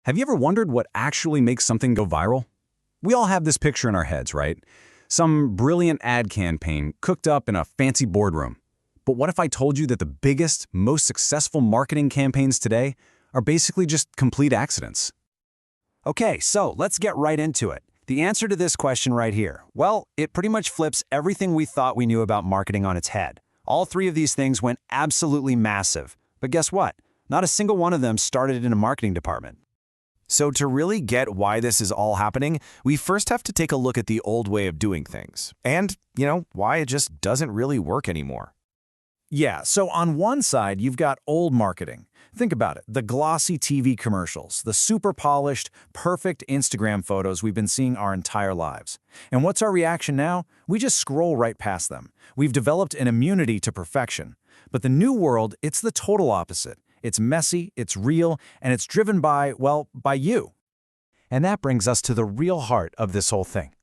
Have you ever wondered what actually makes something go viral? We all have this picture in our heads, right? Some brilliant ad campaign cooked up in a fancy boardroom. But what if I told you that the biggest, most successful marketing campaigns today are basically just complete accidents? Okay, so let's get right into it. The answer to this question right here, well, it pretty much flips everything we thought we knew about marketing on its head. All three of these things went absolutely massive. But guess what? Not a single one of them started in a marketing department. So to really get why this is all happening, we first have to take a look at the old way of doing things. And, why it just doesn't really work anymore. Yeah, so on one side, you've got old marketing. Think about it, the glossy TV commercials, the super polished, perfect Instagram photos we've been seeing our entire lives. And what's our reaction now? We just scroll right past them. We've developed an immunity to perfection. But the new world, it's the total opposite. It's messy, it's real, and it's driven by you. And that brings us to the real heart of this whole thing.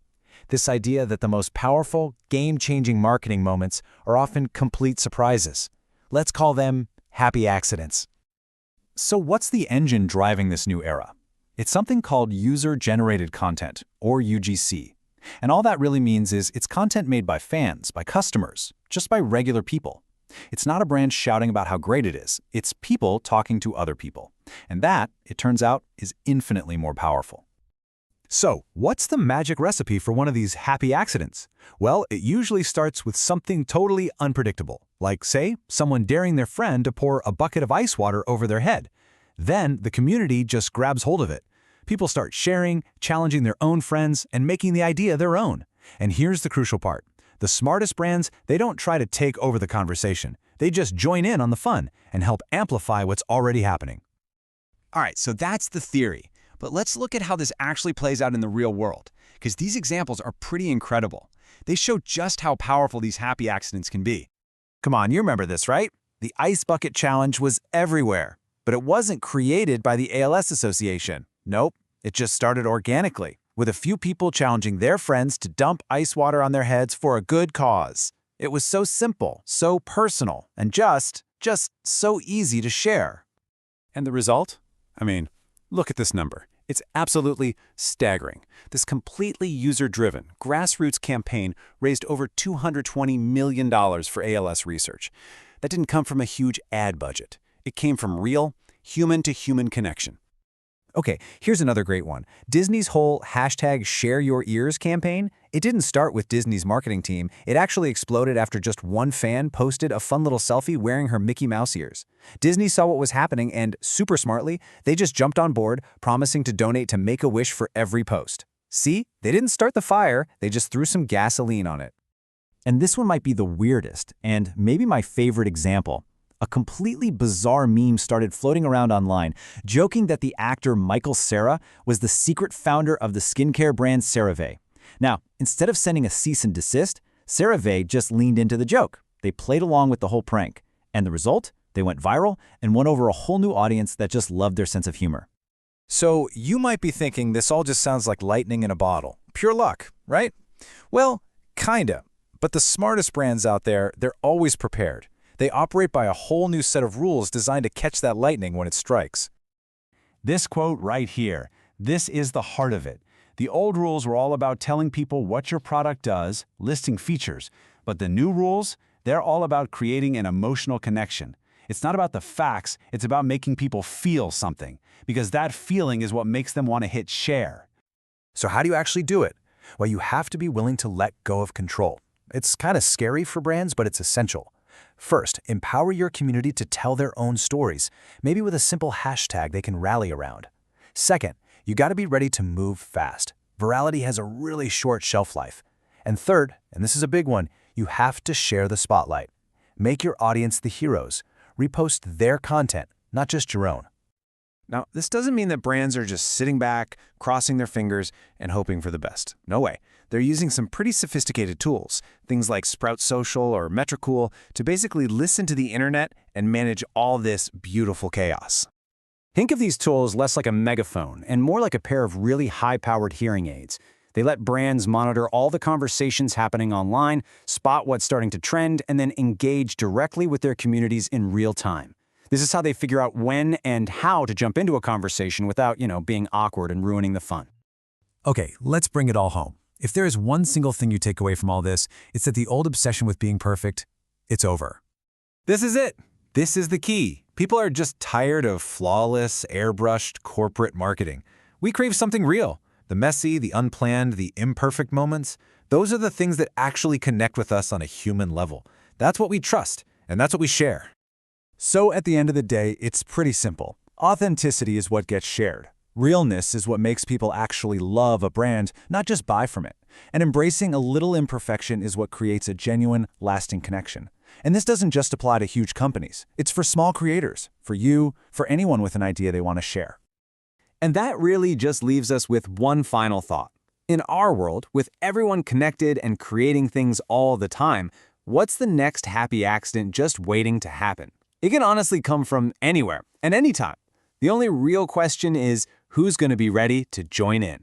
This idea that the most powerful, game-changing marketing moments are often complete surprises. Let's call them happy accidents. So what's the engine driving this new era? It's something called user-generated content, or UGC. And all that really means is it's content made by fans, by customers, just by regular people. It's not a brand shouting about how great it is. It's people talking to other people. And that, it turns out, is infinitely more powerful. So, what's the magic recipe for one of these happy accidents? Well, it usually starts with something totally unpredictable, like, say, someone daring their friend to pour a bucket of ice water over their head. Then the community just grabs hold of it. People start sharing, challenging their own friends, and making the idea their own. And here's the crucial part. The smartest brands, they don't try to take over the conversation. They just join in on the fun and help amplify what's already happening. All right, so that's the theory. But let's look at how this actually plays out in the real world, because these examples are pretty incredible. They show just how powerful these happy accidents can be. Come on, you remember this, right? The Ice Bucket Challenge was everywhere, but it wasn't created by the ALS Association. Nope, it just started organically, with a few people challenging their friends to dump ice water on their heads for a good cause. It was so simple, so personal, and just so easy to share. And the result? Look at this number. It's absolutely staggering. This completely user-driven, grassroots campaign raised over $220 million for ALS research. That didn't come from a huge ad budget. It came from real, human-to-human connection. Okay, here's another great one. Disney's whole #ShareYourEars campaign, it didn't start with Disney's marketing team. It actually exploded after just one fan posted a fun little selfie wearing her Mickey Mouse ears. Disney saw what was happening and, super smartly, they just jumped on board, promising to donate to Make-A-Wish for every post. See? They didn't start the fire, they just threw some gasoline on it. And this one might be the weirdest, and maybe my favorite example. A completely bizarre meme started floating around online, joking that the actor Michael Cera was the secret founder of the skincare brand CeraVe. Now, instead of sending a cease and desist, CeraVe just leaned into the joke. They played along with the whole prank. And the result? They went viral and won over a whole new audience that just loved their sense of humor. So you might be thinking this all just sounds like lightning in a bottle. Pure luck, right? Well, kinda. But the smartest brands out there, they're always prepared. They operate by a whole new set of rules designed to catch that lightning when it strikes. This quote right here, this is the heart of it. The old rules were all about telling people what your product does, listing features. But the new rules, they're all about creating an emotional connection. It's not about the facts, it's about making people feel something, because that feeling is what makes them want to hit share. So how do you actually do it? Well, you have to be willing to let go of control. It's kind of scary for brands, but it's essential. First, empower your community to tell their own stories, maybe with a simple hashtag they can rally around. Second, you got to be ready to move fast. Virality has a really short shelf life. And third, and this is a big one, you have to share the spotlight. Make your audience the heroes. Repost their content, not just your own. Now, this doesn't mean that brands are just sitting back, crossing their fingers, and hoping for the best. No way. They're using some pretty sophisticated tools, things like Sprout Social or Metricool, to basically listen to the internet and manage all this beautiful chaos. Think of these tools less like a megaphone and more like a pair of really high-powered hearing aids. They let brands monitor all the conversations happening online, spot what's starting to trend, and then engage directly with their communities in real time. This is how they figure out when and how to jump into a conversation without, being awkward and ruining the fun. Okay, let's bring it all home. If there is one single thing you take away from all this, it's that the old obsession with being perfect, it's over. This is it. This is the key. People are just tired of flawless, airbrushed corporate marketing. We crave something real. The messy, the unplanned, the imperfect moments. Those are the things that actually connect with us on a human level. That's what we trust, and that's what we share. So at the end of the day, it's pretty simple. Authenticity is what gets shared. Realness is what makes people actually love a brand, not just buy from it. And embracing a little imperfection is what creates a genuine, lasting connection. And this doesn't just apply to huge companies. It's for small creators, for you, for anyone with an idea they want to share. And that really just leaves us with one final thought. In our world, with everyone connected and creating things all the time, what's the next happy accident just waiting to happen? It can honestly come from anywhere and anytime. The only real question is, who's going to be ready to join in?